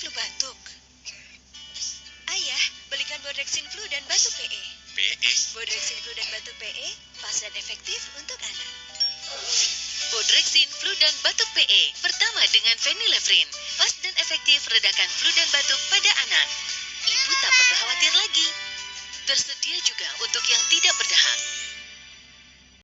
lu batuk? Ayah, belikan Bodrexin Flu dan Batuk PE. PE? Bodrexin Flu dan Batuk PE, pas dan efektif untuk anak. Bodrexin Flu dan Batuk PE, pertama dengan phenylephrine, pas dan efektif redakan flu dan batuk pada anak. Ibu tak perlu khawatir lagi. Tersedia juga untuk yang tidak berdahak.